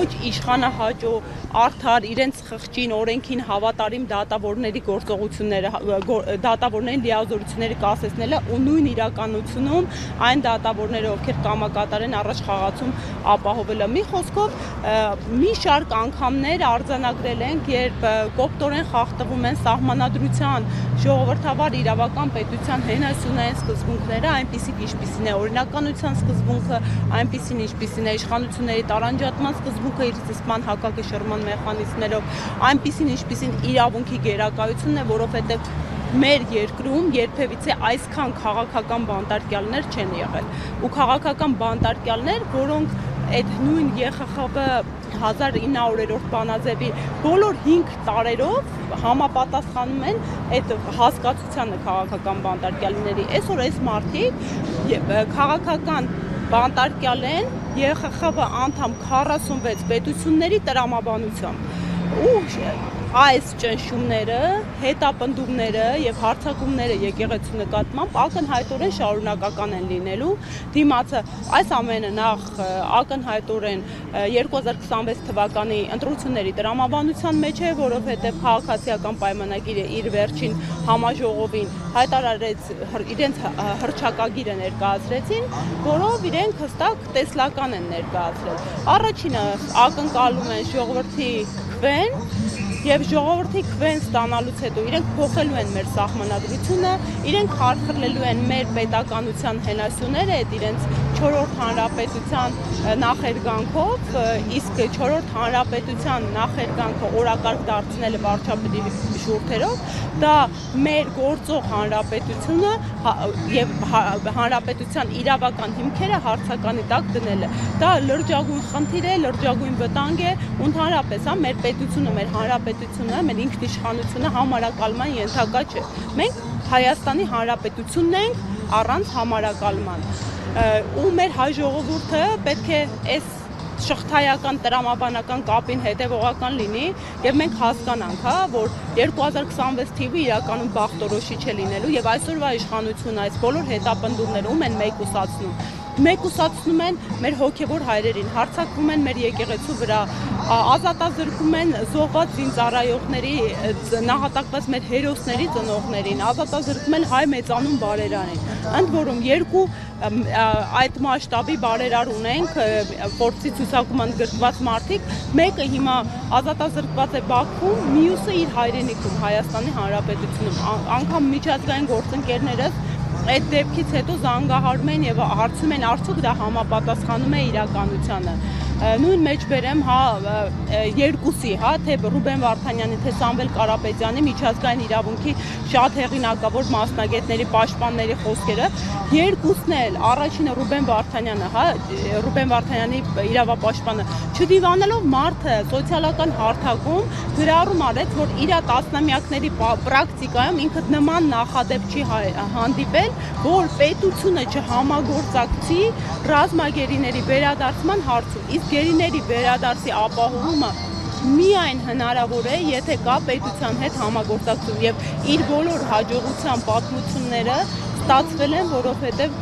ոչ իշխանահաճո, արդար, իրենց խղճին, օրենքին հավատարիմ դատավորների գործողությունները, դատավորներին լիազորությունները կասեցնելը ու նույն իրականությունում այն դատավորները, ովքեր կամակատար են առաջ խաղացում ապահովելը։ Մի խոսքով մի շարք անգամներ արձանագրել ենք, երբ կոպտորեն խախտվում են սահմանադրության, ժողովրդավար իրավական պետության հենասյունային սկզբունքները, այնպիսին ինչպիսին է օրինականության սկզբունքը, այնպիսին ինչպիսին է իշխանությունների տարանջատման սկզբունքը իր զսպման հակակշռման մեխանիզմներով, այնպիսին ինչպիսին իրավունքի գերակայությունն է, որովհետև մեր երկրում երբևիցե այսքան քաղաքական բանտարկյալներ չեն եղել։ Ու քաղաքական բանտարկյալներ, որոնք այդ նույն ԵԽԽՎ 1900-րդ բանաձևի բոլոր 5 տարերով համապատասխանում են այդ հասկացությանը քաղաքական բանտարկյալների։ Այսօր այս մարդիկ քաղաքական բանտարկյալ են ԵԽԽՎ անդամ 46 պետությունների տրամաբանությամբ ու այս ճնշումները, հետապնդումները եւ հարձակումները եկեղեցու նկատմամբ ակնհայտորեն շարունակական են լինելու։ Դիմացը այս ամենը նախ ակնհայտորեն 2026 թվականի ընտրությունների տրամաբանության մեջ է, որովհետեւ քաղաքացիական պայմանագիրը իր վերջին համաժողովին հայտարարեց, իրենց հռչակագիրը ներկայացրեցին, որով իրենք հստակ տեսլական են ներկայացրել։ Առաջինը ակնկալում են ժողովրդի քվեն եւ ժողովրդի քվեն ստանալուց հետո իրենք փոխելու են մեր սահմանադրությունը, իրենք խարխլելու են մեր պետականության հենասյուները, այդ իրենց 4-րդ հանրապետության նախերգանքով, իսկ 4-րդ հանրապետության նախերգանքը օրակարգ դարձնելը վարչապետի շուրթերով, դա մեր գործող հանրապետությունը եւ հանրապետության իրավական հիմքերը հարցականի տակ դնելը։ Դա լրջագույն խնդիր է, լրջագույն վտանգ է, ընդհանրապես, մեր պետությունը, մեր հանրապետությունը, մեր ինքնիշխանությունը համարակալման ենթակա չէ։ Մենք Հայաստանի Հանրապետությունն ենք առանց համարակալման։ Ու մեր հայ ժողովուրդը պետք է այս շղթայական տրամաբանական կապին հետևողական լինի եւ մենք հասկանանք, որ 2026 թիվը իրականում բախտորոշիչ է լինելու եւ այսօրվա իշխանությունը այս բոլոր հետապնդումները ում են մեկուսացնում են մեր հոգեվոր հայրերին, հարձակվում են մեր եկեղեցու վրա, ազատազրկում են զոհված զինծառայողների, նահատակված մեր հերոսների ծնողներին, ազատազրկում են հայ մեծանուն բարերարին։ Ընդ որում երկու այդ մասշտաբի բարերար ունենք, փորձի ցուցակում ընդգրկված մարդիկ, մեկը հիմա ազատազրկված է Բաքվում, մյուսը իր հայրենիքում Հայաստանի Հանրապետությունում, անգամ միջազգային գործընկերներս այդ դեպքից հետո զանգահարում են եւ հարցում են արդյոք դա համապատասխանում է իրականությանը։ Նույն մեջ բերեմ երկուսի, թե Ռուբեն Վարդանյանի, թե Սամվել Կարապետյանի միջազգային իրավունքի շատ հեղինակավոր մասնագետների պաշտպանների խոսքերը, երկուսն էլ, առաջինը Ռուբեն Վարդանյանի իրավապաշտպանը, չդիվանելով մարդը սոցիալական հարթակում գրառում արեց, որ իր տասնամյակների պրակտիկայում ինքը նման նախադեպ չի հանդիպել, որ պետությունը չհամագործակցի ռազմագերիների վերադարձման հարցում, իսկ գերիների վերադարձի ապահովումը միայն հնարավոր է, եթե կա պետության հետ համագործակցություն եւ իր բոլոր հաջողության պատմությունները ստացվել են, որովհետեւ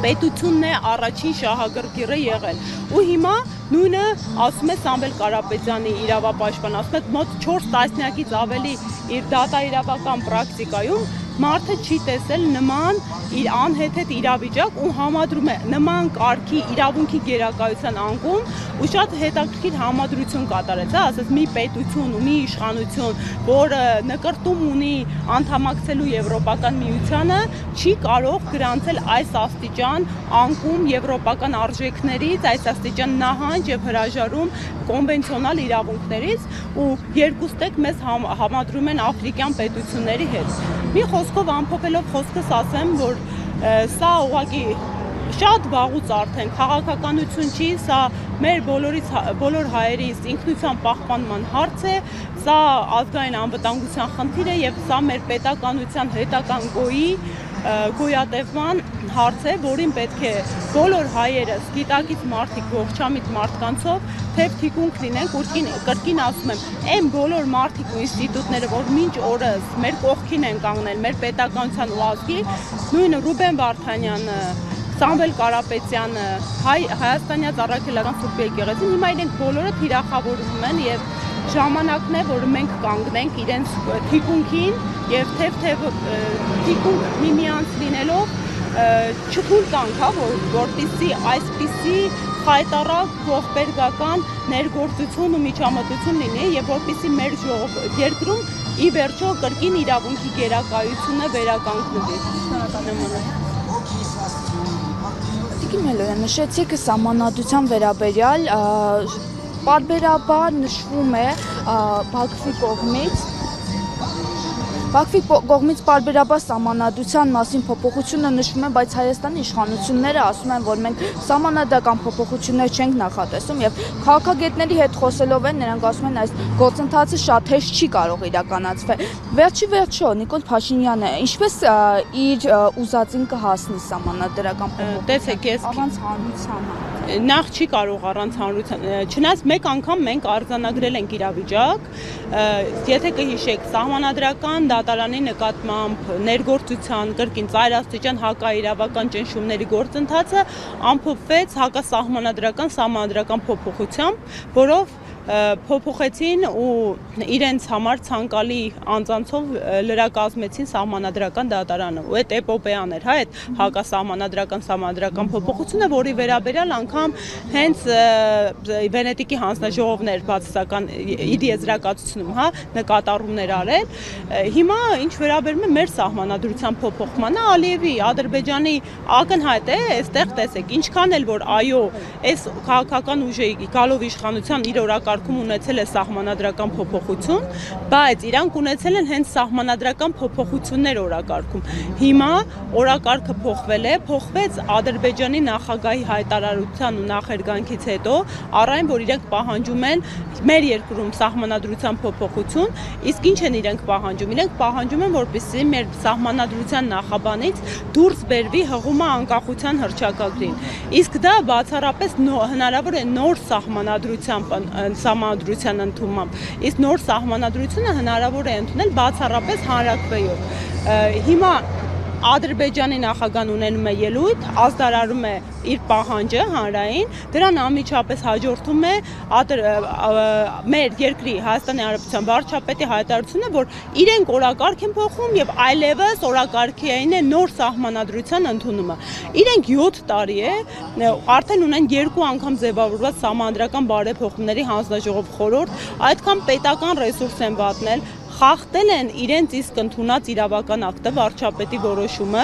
պետությունն է առաջին շահագրգիռը եղել։ Ու հիմա նույնը ասում է Սամվել Կարապետյանի իրավապաշտպան, ասում է մոտ 4 տասնյակից ավելի իր դատաիրավական պրակտիկայում մարդը չի տեսել նման իր անհեթեթ իրավիճակ ու համադրում է նման կարգի իրավունքի գերակայության անկում ու շատ հետաքրքիր համադրություն կատարեց, ասես մի պետություն ու մի իշխանություն, որը նկրտում ունի անդամակցելու Եվրոպական միությանը, չի կարող գրանցել այս աստիճան անկում եվրոպական արժեքներից, այս աստիճան նահանջ եւ հրաժարում կոնվենցիոնալ իրավունքներից ու երկուստեք մեզ համադրում են աֆրիկյան պետությունների հետ։ Մի խոսքով ամփոփելով խոսքս ասեմ, որ սա ուղղակի շատ վաղուց արդեն քաղաքականություն չի, սա մեր բոլոր հայերիս ինքնության պահպանման հարց է, սա ազգային անվտանգության խնդիր է եւ սա մեր պետականության հետական գոյատևման հարց է, որին պետք է բոլոր հայերը, գիտակից մարդիկ, ողջամիտ մարդկանցով թեև թիկունք լինենք, կրկին ասում եմ, այն բոլոր մարդիկ ու ինստիտուտները, որ մինչ օրս մեր կողքին են կանգնել, մեր պետականության ու ազգի, նույնը Ռուբեն Վարդանյանը, Սամվել Կարապետյանը, Հայաստանյաց Առաքելական Սուրբ Եկեղեցին, հիմա իրենք բոլորը թիրախավորվում են եւ ժամանակն է, որ մենք կանգնենք իրենց թիկունքին եւ թեւ թիկունք միմյանց լինելով չթույլ տանք, որպեսզի այսպիսի խայտառակ ողբերգական ներգործություն ու միջամտություն լինի եւ որպեսզի մեր երկրում ի վերջո կրկին իրավունքի գերակայությունը վերականգնվի։ Շնորհակալ եմ։ Տիկին Մելոյան, նշեցիք սահմանադրության վերաբերյալ պարբերաբար նշվում է Բաքվի կողմից պարբերաբար սահմանադրության մասին փոփոխությունը նշվում է, բայց Հայաստանի իշխանությունները ասում են, որ մենք սահմանադրական փոփոխություններ չենք նախատեսում եւ քաղաքագետների հետ խոսելով են, նրանք ասում են, այս գործընթացը շատ հեշտ չի կարող իրականացվել։ Վերջո Նիկոլ Փաշինյանը ինչպես իր ուզածին կհասնի սահմանադրական փոփոխություն առանց հանրության։ Նախ չի կարող առանց հանրության, չնայած մեկ անգամ մենք արձանագրել ենք իրավիճակ, եթե կհիշեք, սահմանադրական դատարանի նկատմամբ ներգործության կրկին ծայրաստիճան հակաիրավական ճնշումների գործընթացը ամփոփվեց հակասահմանադրական փոփոխությամբ, որով փոփոխեցին ու իրենց համար ցանկալի անձանցով լրակազմեցին սահմանադրական դատարանը ու այդ էպոպեան էր, հա, այդ հակասահմանադրական փոփոխությունը, որի վերաբերյալ անգամ հենց Վենետիկի հանձնաժողովն էր բացասական իր եզրակացությունում, հա, նկատառումներ արել։ Հիմա ինչ վերաբերում է մեր սահմանադրության փոփոխմանը, Ալիևի Ադրբեջանի ակնհայտ է, այստեղ տեսեք, ինչքան էլ որ այո, այս քաղաքական ուժի գալով իշխանության իր օրակարգում ունեցել է սահմանադրական փոփոխություն, բայց իրանք ունեցել են հենց սահմանադրական փոփոխություններ օրակարգում։ Հիմա օրակարգը փոխվեց Ադրբեջանի նախագահի հայտարարության ու նախերգանքից հետո, առայն որ իրենք պահանջում են մեր երկրում սահմանադրության փոփոխություն, իսկ ինչ են իրենք պահանջում։ Իրենք պահանջում են, որպեսզի մեր սահմանադրության նախաբանից դուրս բերվի հղումը անկախության հռչակագրին։ Իսկ դա բացառապես հնարավոր է նոր սահմանադրության ընդունմամբ, իսկ նոր սահմանադրությունը հնարավոր է ընդունել բացառապես հանրաքվեով։ Հիմա Ադրբեջանի նախագահն ունենում է ելույթ, ազդարարում է իր պահանջը հանրային, դրան անմիջապես հաջորդում է մեր երկրի Հայաստանի Հանրապետության վարչապետի հայտարարությունը, որ իրենք օրակարգ են փոխում եւ այլևս օրակարգային է նոր սահմանադրության ընդունումը։ Իրենք 7 տարի է, արդեն ունեն 2 անգամ ձևավորված սահմանադրական բարեփոխումների հանձնաժողով խորհուրդ, այդքան պետական ռեսուրս են վատնել, խախտել են իրենց իսկ ընդունած իրավական ակտը, վարչապետի որոշումը,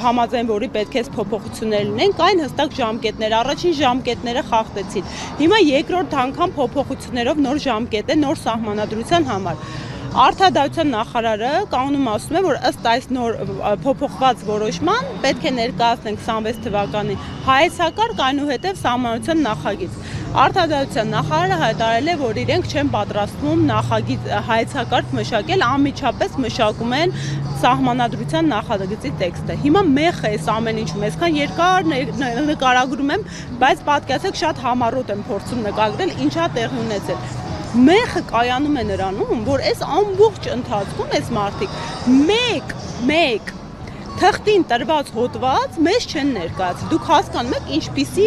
համաձայն որի պետք է փոփոխություններ լինեն, կային հստակ ժամկետներ, առաջին ժամկետները խախտեցին։ Հիմա երկրորդ անգամ փոփոխություններով նոր ժամկետ է նոր սահմանադրության համար։ Արդարադատության նախարարը կանոնում ասում է, որ ըստ այս նոր փոփոխված որոշման պետք է ներկայացնենք 26 թվականին հայեցակարգ, այնուհետև սահմանադրության նախագիծ։ Արդարադատության նախարարը հայտարարել է, որ իրենք չեն պատրաստվում նախագիծ հայեցակարգ մշակել, անմիջապես մշակում են սահմանադրության նախագծի տեքստը։ Հիմա մեղ է այս ամեն ինչում, այսքան երկար նկարագրում եմ, բայց պատկերացեք շատ համառոտ եմ փորձում նկարագրել, ինչա տեղի ունեցել։ Մեղը կայանում է նրանում, որ այս ամբողջ ընթացքում այս մարդիկ մեկ թղթին տրված հոդված մեզ չեն ներկայացրել։ Դուք հասկանում եք ինչպիսի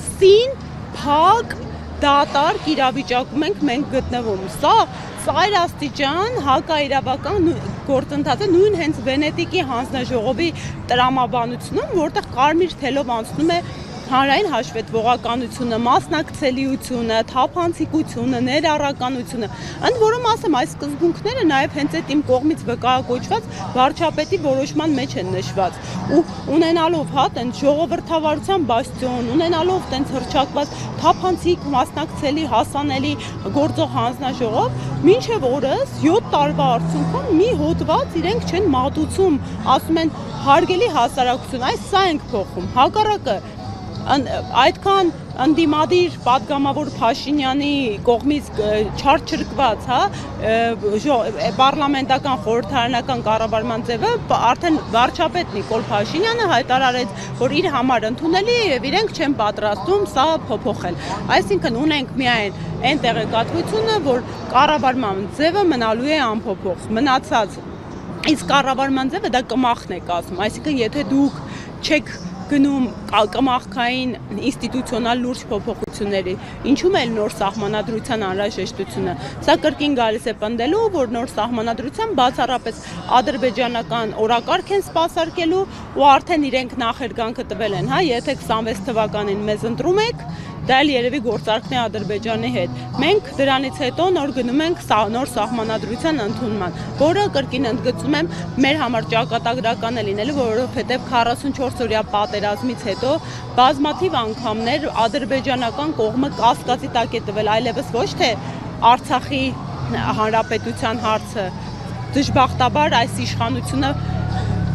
սին, փակ, դատարկ իրավիճակում ենք մենք գտնվում։ Սա ծայրաստիճան հակաիրավական գործընթաց է, նույն հենց Վենետիկի հանձնաժողովի տրամաբանությունում, որտեղ կարմիր թելով անցնում է հանրային հաշվետվողականությունը, մասնակցելիությունը, թափանցիկությունը, ներառականությունը։ Ընդ որում ասեմ, այս սկզբունքները նաև հենց այդ իմ կողմից վկայակոչված վարչապետի որոշման մեջ են նշված։ Ու ունենալով տենց ժողովրդավարության բաստիոն, ունենալով տենց հռչակված թափանցիկ, մասնակցելի, հասանելի գործող հանձնաժողով, մինչև օրս 7 տարվա արդյունքում մի հոդված իրենք չեն մատուցում, ասում են հարգելի հասարակություն, այս սա ենք փոխում, հակառակը այդքան ընդդիմադիր պատգամավոր Փաշինյանի կողմից չարչրկված, պարլամենտական խորհրդարանական կառավարման ձևը արդեն վարչապետ Նիկոլ Փաշինյանը հայտարարեց, որ իր համար ընդունելի է եւ իրենք չեն պատրաստում սա փոփոխել։ Այսինքն ունենք միայն այն տեղեկատվությունը, որ կառավարման ձևը մնալու է անփոփոխ, մնացած իսկ կառավարման ձևը դա կմախն է կազմում, այսինքն եթե դուք չեք գնում կամախքային ինստիտուցիոնալ լուրջ փոփոխությունների, ինչու՞մ է նոր սահմանադրության անհրաժեշտությունը։ Սա կրկին գալիս է պնդելու, որ նոր սահմանադրության բացառապես ադրբեջանական օրակարգ են սպասարկելու ու արդեն իրենք նախերգանքը տվել են, հա, եթե 26 թվականին մեզ ընտրում եք, դա էլ երևի գործարքն է Ադրբեջանի հետ։ Մենք դրանից հետո նոր գնում ենք նոր սահմանադրության ընդունման, որը կրկին ընդգծում եմ մեր համար ճակատագրական է լինելու, որովհետև 44 օրյա պատերազմից հետո բազմաթիվ անգամներ ադրբեջանական կողմը կասկածի տակ է տվել, այլևս ոչ թե Արցախի հանրապետության հարցը, դժբախտաբար այս իշխանությունը,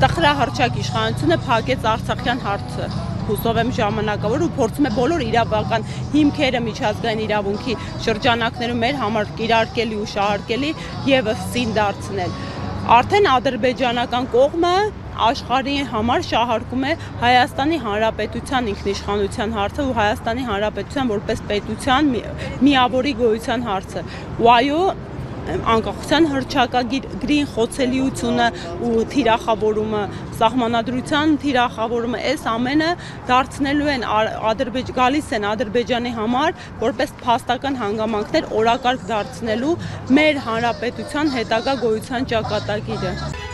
տխրահռչակ իշխանությունը փակեց Արցախյան հարցը։ Հուսով եմ ժամանակավոր ու փորձում է բոլոր իրավական հիմքերը միջազգային իրավունքի շրջանակներում մեր համար կիրարկելի ու շահարկելի եւս սին դարձնել։ Արդեն ադրբեջանական կողմը աշխարհի համար շահարկում է Հայաստանի Հանրապետության ինքնիշխանության հարցը ու Հայաստանի Հանրապետության որպես պետության միավորի գոյության հարցը։ Ու այո, անկախության հռչակագրին խոցելիությունը ու թիրախավորումը, սահմանադրության թիրախավորումը, այս ամենը դարձնելու են գալիս են Ադրբեջանի համար որպես փաստական հանգամանքներ օրակարգ դարձնելու մեր հանրապետության հետագա գոյության ճակատագիրը։